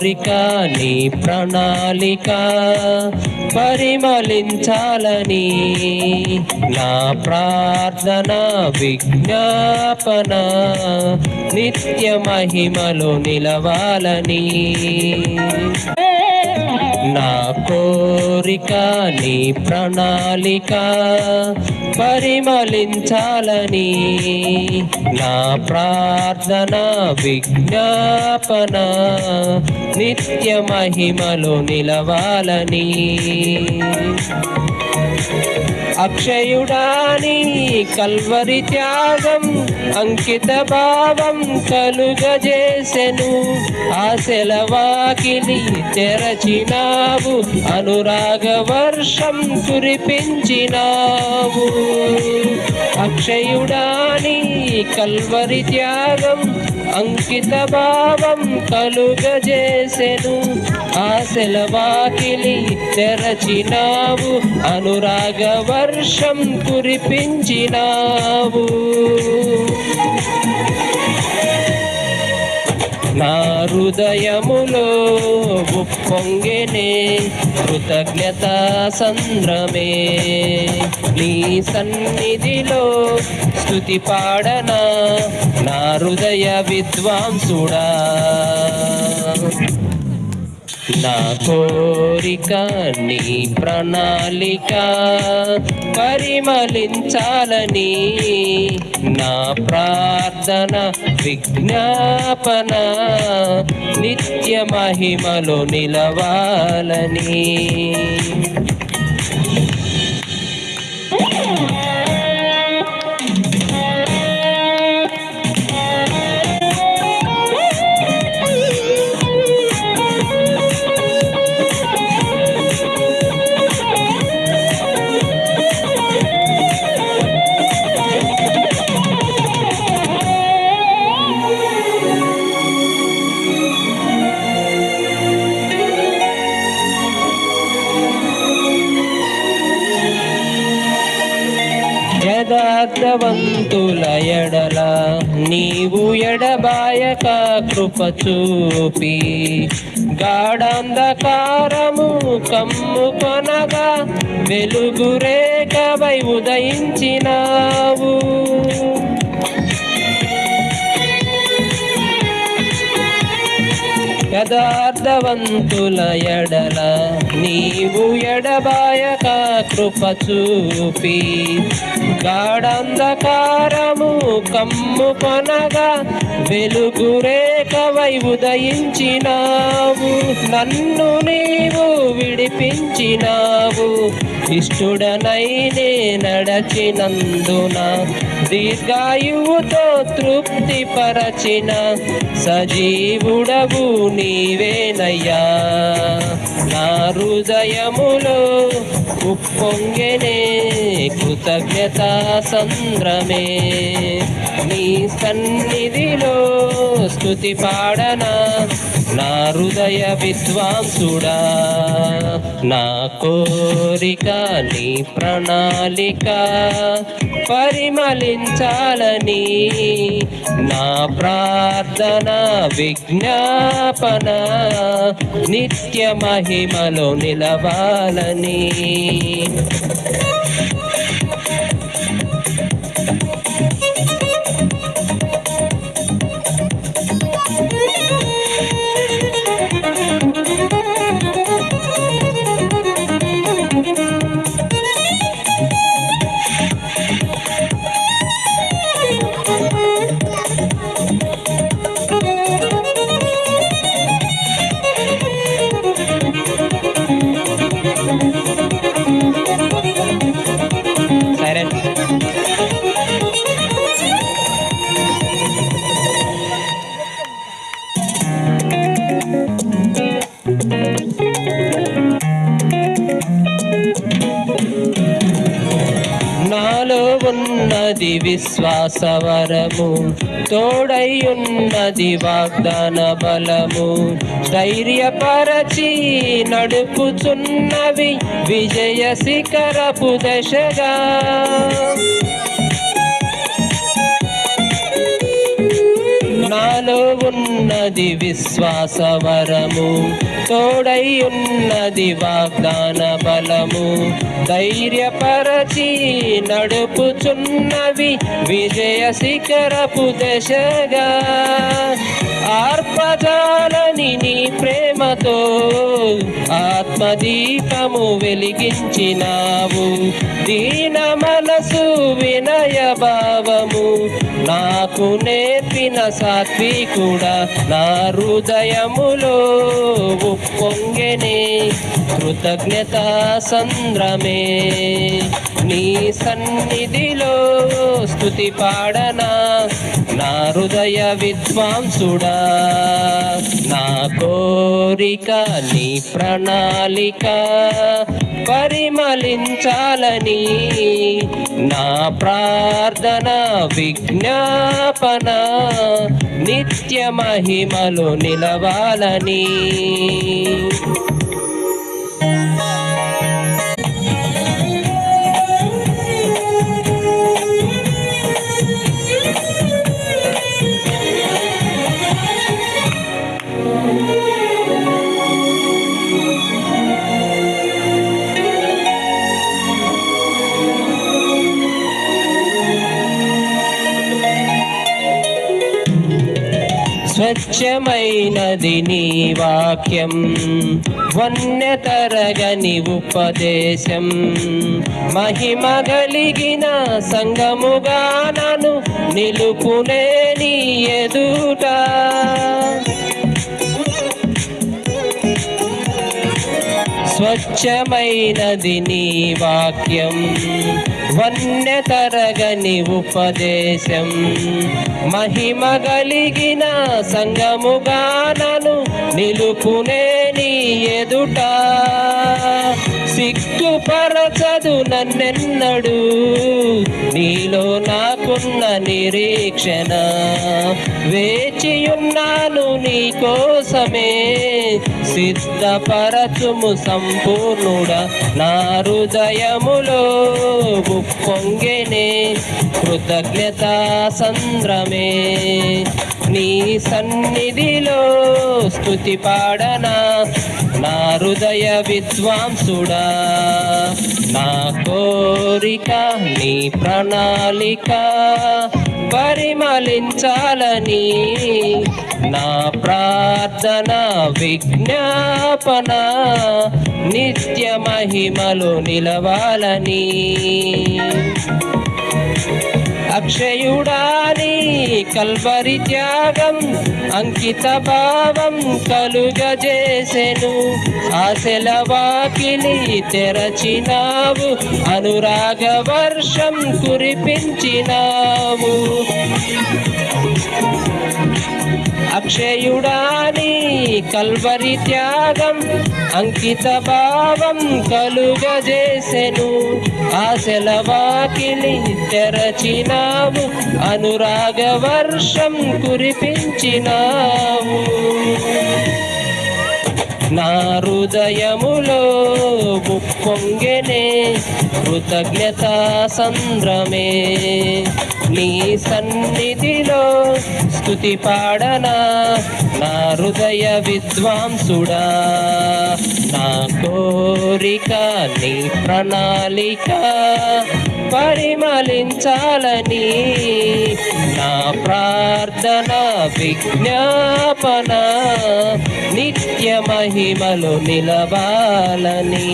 కోరిక నీ ప్రణాళిక పరిమళించాలని నా ప్రార్థన విజ్ఞాపన నిత్య మహిమలో నిలవాలని నా కోరిక నీ ప్రణాళిక పరిమళించాలని నా ప్రార్థన విజ్ఞాపన నిత్య మహిమలో నిలవాలని అక్షయుడాని కల్వరి త్యాగం అంకిత భావం కలుగజేసెను ఆశల వాకిలి తెరచినావు అనురాగ వర్షం కురిపించినావు అక్షయుడాని కల్వరి త్యాగం అంకిత భావం కలుగజేసెను ఆశల వాకిలి తెరచినావు అనురాగ వర్షం కురిపించినావు నా హృదయములో ఉప్పొంగెనే కృతజ్ఞతా సంద్రమే నీ సన్నిధిలో స్తుతి పాడనా నా హృదయ విద్వాంసుడా నా కోరిక నీ ప్రణాళిక పరిమళించాలని నా ప్రార్థన విజ్ఞాపన నిత్య మహిమలో నిలవాలని యథార్థవంతుల ఎడల నీవు ఎడబాయక కృప చూపి గాఢాంధకారము కమ్ముకొనగా వెలుగు రేఖవై ఉదయించినావు యథార్థవంతుల ఎడల నీవు ఎడబాయక కృప చూపి గాఢాంధకారము కమ్ముకొనగా వెలుగు రేఖవై ఉదయించినావు నన్ను నీవు విడిపించినావు ఇష్టుడనైనే నడచినందున దీర్ఘాయువుతో తృప్తి పరచిన సజీవుడవు నీవేనయ్యా నా హృదయములో ఉప్పొంగెనే కృతజ్ఞతా సంద్రమే నీ సన్నిధిలో స్తుతి పాడనా నా హృదయ విద్వాంసుడా నా కోరిక నీ ప్రణాళిక పరిమళించాలని నా ప్రార్థన విజ్ఞాపన నిత్య మహిమలో నిలవాలని నాలో ఉన్నది విశ్వాసవరము తోడై ఉన్నది వాగ్దాన బలము ధైర్యపరచి నడుపుచున్నవి విజయ శిఖరపు దశగా నాలో ఉన్నది ఉన్నది విశ్వాస వరము, తోడై ఉన్నది వాగ్దాన బలము. ధైర్యపరచి నడుపుచున్నవి విజయ శిఖరపు దశగా. ఆర్పజాలని నీ ప్రేమతో ఆత్మదీపము వెలిగించినావు. దీన మనసు వినయ భావము నాకు నేర్పిన సాత్వికుడా, నా హృదయములో ఉప్పొంగెనే కృతజ్ఞతా సంద్రమే. నీ సన్నిధిలో స్తుతి పాడనా నా హృదయ విద్వాంసుడా. నా కోరిక నీ ప్రణాళిక పరిమళించాలని, నా ప్రార్థన విజ్ఞాపన నిత్య మహిమలు నిలవాలని. స్వచ్ఛమైనది నీ వాక్యం, వన్యతరగని ఉపదేశం. మహిమ కలిగిన సంగముగా నన్ను నిలుపునే నీ ఎదుట. స్వచ్ఛమైనది నీ వాక్యం, వన్యతరగని ఉపదేశం. మహిమ కలిగిన సంగముగా నన్ను నిలుపునే నీ ఎదుట. సిగ్గుపరచదు నన్నెన్నడు నీలో నాకున్న నిరీక్షణ. వేచియున్నాను నీ కోసమే సిద్ధపరచుము సంపూర్ణుడా. నా హృదయములో ఉప్పొంగెనే కృతజ్ఞతా సంద్రమే. నీ సన్నిధిలో స్తుతి పాడనా నా హృదయ విద్వాంసుడా. నా కోరిక నీ ప్రణాళిక పరిమళించాలని, నా ప్రార్థన విజ్ఞాపన నిత్య మహిమలు నిలవాలని. అక్షయుడాని కల్వరి త్యాగం అంకిత భావం కలుగజేసెను. ఆశల వాకిలి తెరచినావు, అనురాగ వర్షం కురిపించినావు. అక్షయుడాని కల్వరి త్యాగం అంకిత భావం కలుగజేసెను. ఆశల వాకిలి తెరచినావు, అనురాగ వర్షం కురిపించినావు. నా హృదయములో ఉప్పొంగెనే కృతజ్ఞతా సంద్రమే. నీ సన్నిధిలో స్తుతి పాడనా నా హృదయ విద్వాంసుడా. నా కోరిక నీ ప్రణాళిక పరిమళించాలని, నా ప్రార్థన విజ్ఞాపన నిత్య మహిమలు నిలవాలని.